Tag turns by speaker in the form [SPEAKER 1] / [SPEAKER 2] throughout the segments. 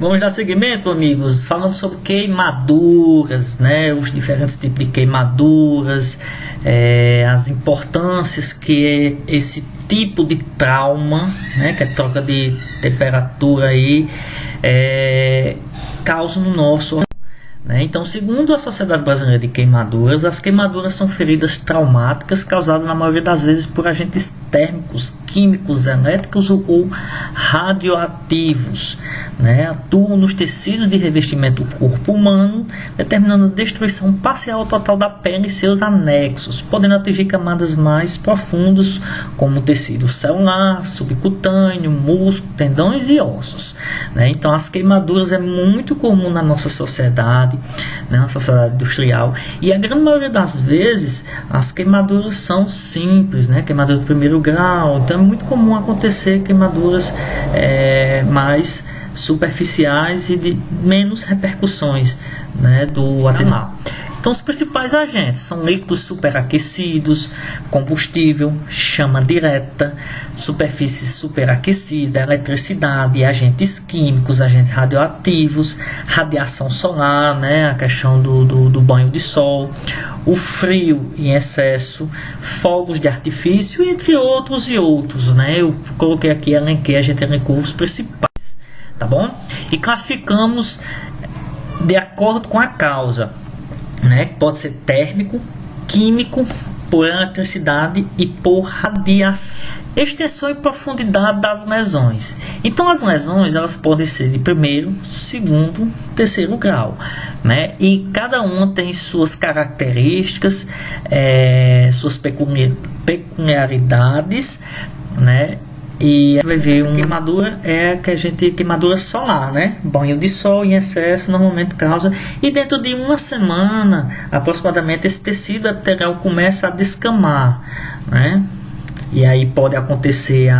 [SPEAKER 1] Vamos dar seguimento, amigos, falando sobre queimaduras, né? Os diferentes tipos de queimaduras, as importâncias que esse tipo de trauma, né? Que é troca de temperatura aí, causa no nosso. Então, segundo a Sociedade Brasileira de Queimaduras, as queimaduras são feridas traumáticas causadas na maioria das vezes por agentes térmicos, químicos, elétricos ou radioativos, atuam nos tecidos de revestimento do corpo humano, determinando a destruição parcial ou total da pele e seus anexos, podendo atingir camadas mais profundas como tecido celular, subcutâneo, músculo, tendões e ossos. Então, as queimaduras é muito comum na nossa sociedade, na sociedade industrial, e a grande maioria das vezes as queimaduras são simples, queimaduras de primeiro grau. Então é muito comum acontecer queimaduras mais superficiais e de menos repercussões do atenuar. Então, os principais agentes são líquidos superaquecidos, combustível, chama direta, superfície superaquecida, eletricidade, agentes químicos, agentes radioativos, radiação solar, a questão do banho de sol, o frio em excesso, fogos de artifício, entre outros e outros. Eu coloquei aqui, a gente elencou os principais, tá bom? E classificamos de acordo com a causa. Pode ser térmico, químico, por eletricidade e por radiação. Extensão e profundidade das lesões. Então, as lesões elas podem ser de primeiro, segundo, terceiro grau, e cada uma tem suas características, suas peculiaridades, E vai ver uma queimadura queimadura solar, banho de sol em excesso normalmente causa, e dentro de uma semana aproximadamente esse tecido epitelial começa a descamar, E aí pode acontecer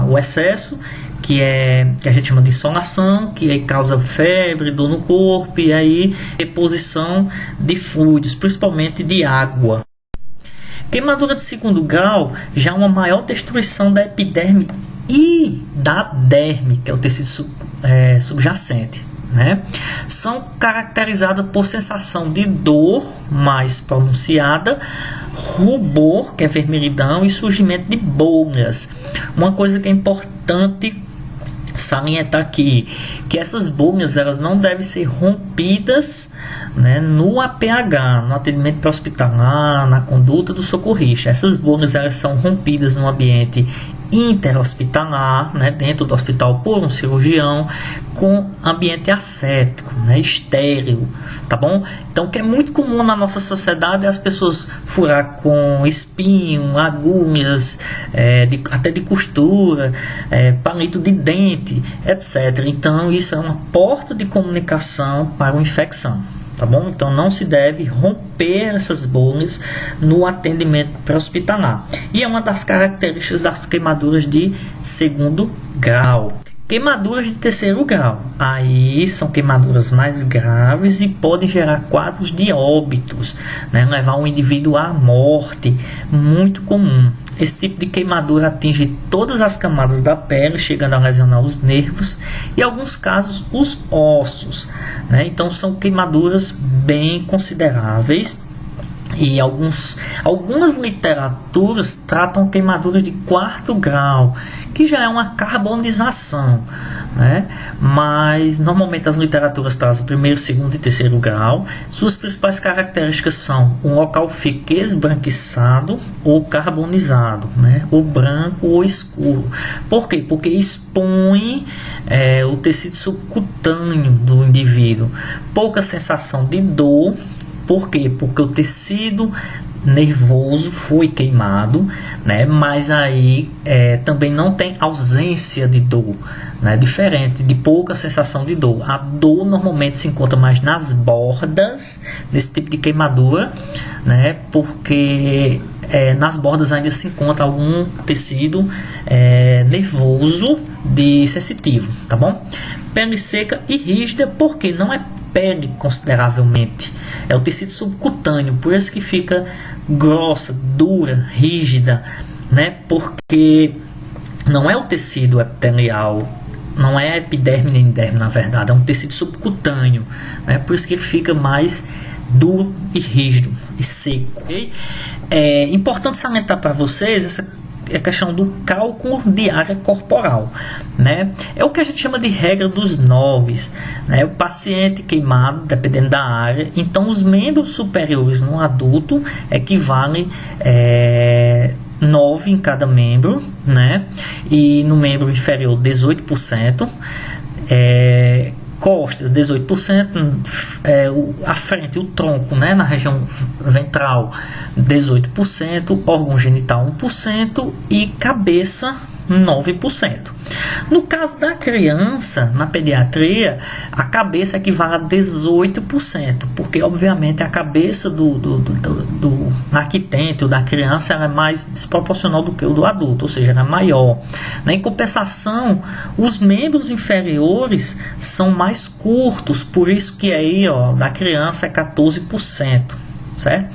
[SPEAKER 1] o excesso, que a gente chama de insolação, que aí causa febre, dor no corpo, e aí reposição de fluidos, principalmente de água. Queimadura de segundo grau já é uma maior destruição da epiderme e da derme, que é o tecido subjacente. São caracterizadas por sensação de dor mais pronunciada, rubor, que é vermelhidão, e surgimento de bolhas. Uma coisa que é importante salientar aqui, que essas bolhas elas não devem ser rompidas no APH, no atendimento hospitalar, na conduta do socorrista. Essas bolhas elas são rompidas no ambiente interhospitalar, dentro do hospital por um cirurgião, com ambiente ascético, estéril, tá bom? Então, o que é muito comum na nossa sociedade é as pessoas furar com espinho, agulhas, até de costura, palito de dente, etc. Então, isso é uma porta de comunicação para uma infecção. Tá bom? Então não se deve romper essas bolhas no atendimento pré-hospitalar. E é uma das características das queimaduras de segundo grau. Queimaduras de terceiro grau. Aí são queimaduras mais graves e podem gerar quadros de óbitos, levar um indivíduo à morte. Muito comum. Esse tipo de queimadura atinge todas as camadas da pele, chegando a lesionar os nervos e, em alguns casos, os ossos. Então, são queimaduras bem consideráveis. E algumas literaturas tratam queimaduras de quarto grau, que já é uma carbonização, mas normalmente as literaturas trazem primeiro, segundo e terceiro grau. Suas principais características são: um local fica esbranquiçado ou carbonizado, ou branco ou escuro. Por quê? Porque expõe o tecido subcutâneo do indivíduo. Pouca sensação de dor. Por quê? Porque o tecido nervoso foi queimado, mas aí também não tem ausência de dor, diferente de pouca sensação de dor. A dor normalmente se encontra mais nas bordas desse tipo de queimadura, porque nas bordas ainda se encontra algum tecido nervoso de sensitivo, tá bom? Pele seca e rígida, porque não é pele consideravelmente, é o tecido subcutâneo, por isso que fica grossa, dura, rígida, porque não é o tecido epitelial não é epiderme nem derme, na verdade, é um tecido subcutâneo, né? Por isso que ele fica mais duro e rígido e seco. Okay? É importante salientar para vocês essa questão do cálculo de área corporal, né? É o que a gente chama de regra dos 9, né? O paciente queimado, dependendo da área, então os membros superiores no adulto equivalem 9 em cada membro, né? E no membro inferior 18%, costas 18%, a frente, o tronco, né, na região ventral 18%, órgão genital 1% e cabeça 9%. No caso da criança, na pediatria, a cabeça equivale a 18%, porque obviamente a cabeça do lactente ou da criança ela é mais desproporcional do que o do adulto, ou seja, ela é maior. Em compensação, os membros inferiores são mais curtos, por isso que aí, da criança é 14%. Certo?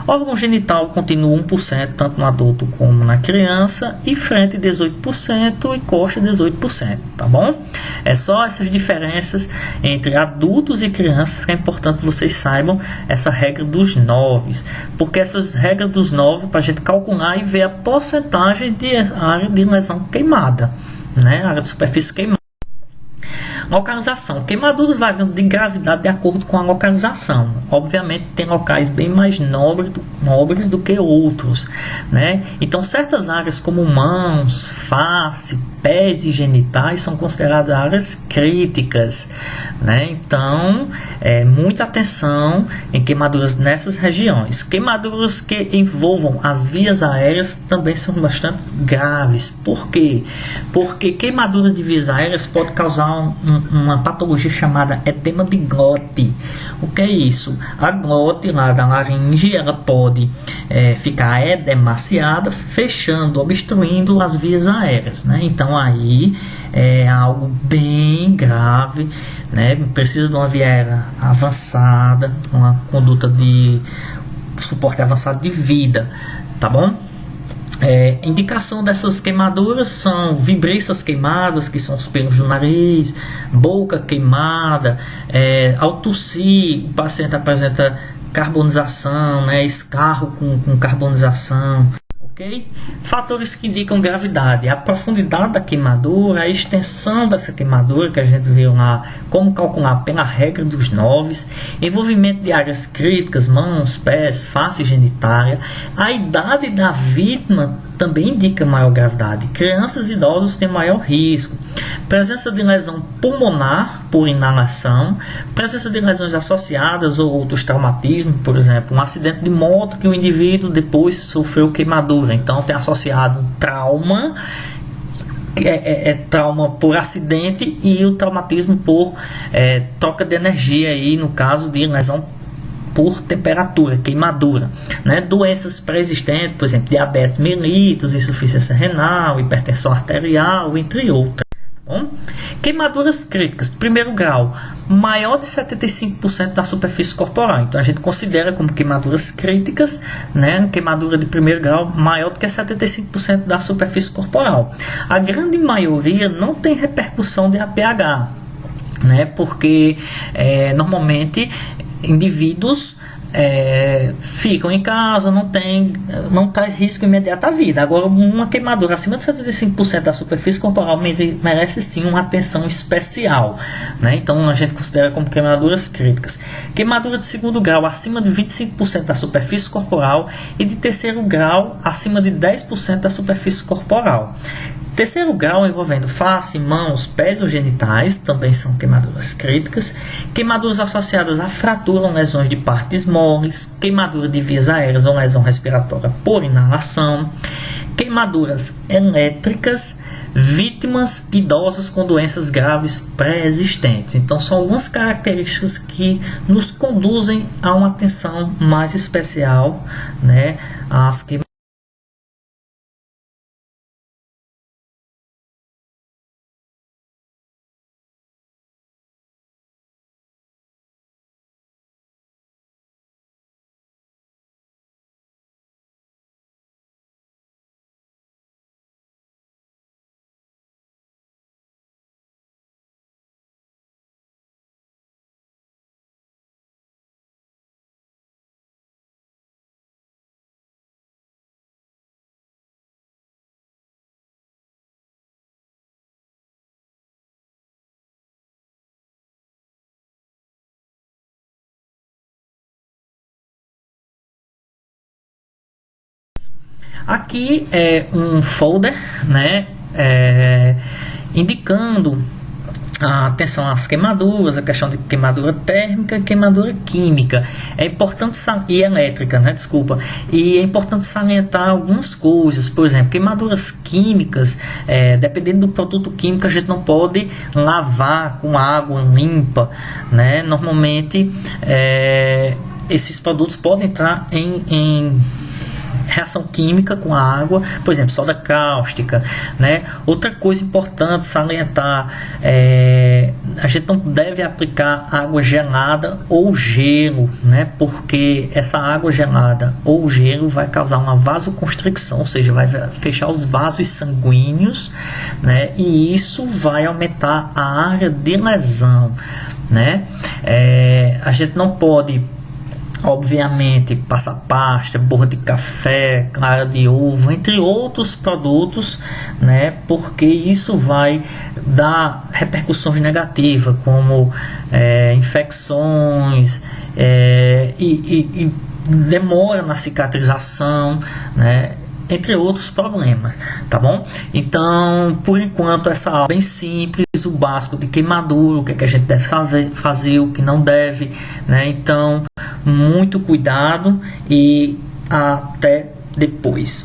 [SPEAKER 1] Órgão genital continua 1%, tanto no adulto como na criança, e frente 18% e coxa 18%, tá bom? É só essas diferenças entre adultos e crianças que é importante vocês saibam essa regra dos 9, porque essas regras dos 9 para a gente calcular e ver a porcentagem de área de lesão queimada, né? Área de superfície queimada. Localização. Queimaduras variam de gravidade de acordo com a localização. Obviamente, tem locais bem mais nobres do que outros, né? Então, certas áreas como mãos, face, pés e genitais são consideradas áreas críticas, né? Então, muita atenção em queimaduras nessas regiões. Queimaduras que envolvam as vias aéreas também são bastante graves. Por quê? Porque queimadura de vias aéreas pode causar uma patologia chamada edema de glote. O que é isso? A glote lá da laringe ela pode ficar edemaciada, fechando, obstruindo as vias aéreas, né? Então aí é algo bem grave, né? Precisa de uma via aérea avançada, uma conduta de suporte avançado de vida, tá bom? Indicação dessas queimaduras são vibrisas queimadas, que são os pelos do nariz, boca queimada, ao tossir o paciente apresenta carbonização, né, escarro com carbonização. Okay? Fatores que indicam gravidade: a profundidade da queimadura, a extensão dessa queimadura, que a gente viu lá, como calcular pela regra dos 9, envolvimento de áreas críticas, mãos, pés, face genitália, a idade da vítima também indica maior gravidade. Crianças e idosos têm maior risco. Presença de lesão pulmonar por inalação, presença de lesões associadas ou outros traumatismos, por exemplo, um acidente de moto que o indivíduo depois sofreu queimadura. Então tem associado um trauma, trauma por acidente, e o traumatismo por troca de energia, aí, no caso de lesão por temperatura, queimadura, né? Doenças pré-existentes, por exemplo, diabetes mellitus, insuficiência renal, hipertensão arterial, entre outras. Bom, queimaduras críticas, primeiro grau, maior de 75% da superfície corporal. Então a gente considera como queimaduras críticas, né? Queimadura de primeiro grau maior do que 75% da superfície corporal. A grande maioria não tem repercussão de APH, né? Porque normalmente indivíduos ficam em casa, não traz risco imediato à vida. Agora, uma queimadura acima de 75% da superfície corporal merece sim uma atenção especial, né? Então a gente considera como queimaduras críticas. Queimadura de segundo grau acima de 25% da superfície corporal e de terceiro grau acima de 10% da superfície corporal. Terceiro grau envolvendo face, mãos, pés ou genitais também são queimaduras críticas. Queimaduras associadas a fratura ou lesões de partes moles, queimadura de vias aéreas ou lesão respiratória por inalação, queimaduras elétricas, vítimas idosas com doenças graves pré-existentes. Então são algumas características que nos conduzem a uma atenção mais especial, né, às queimaduras. Aqui é um folder, né, indicando a atenção às queimaduras, a questão de queimadura térmica e queimadura química. É importante e elétrica, né? Desculpa. E é importante salientar algumas coisas. Por exemplo, queimaduras químicas, dependendo do produto químico, a gente não pode lavar com água limpa, né? Normalmente, esses produtos podem entrar em reação química com a água, por exemplo, soda cáustica, né? Outra coisa importante salientar, a gente não deve aplicar água gelada ou gelo, né? Porque essa água gelada ou gelo vai causar uma vasoconstricção, ou seja, vai fechar os vasos sanguíneos, né? E isso vai aumentar a área de lesão, né? A gente não pode, obviamente, passar pasta, borra de café, clara de ovo, entre outros produtos, né? Porque isso vai dar repercussões negativas, como infecções e demora na cicatrização, né? Entre outros problemas, tá bom? Então, por enquanto, essa aula é bem simples, o básico de queimadura, o que a gente deve fazer, o que não deve, né? Então, muito cuidado e até depois.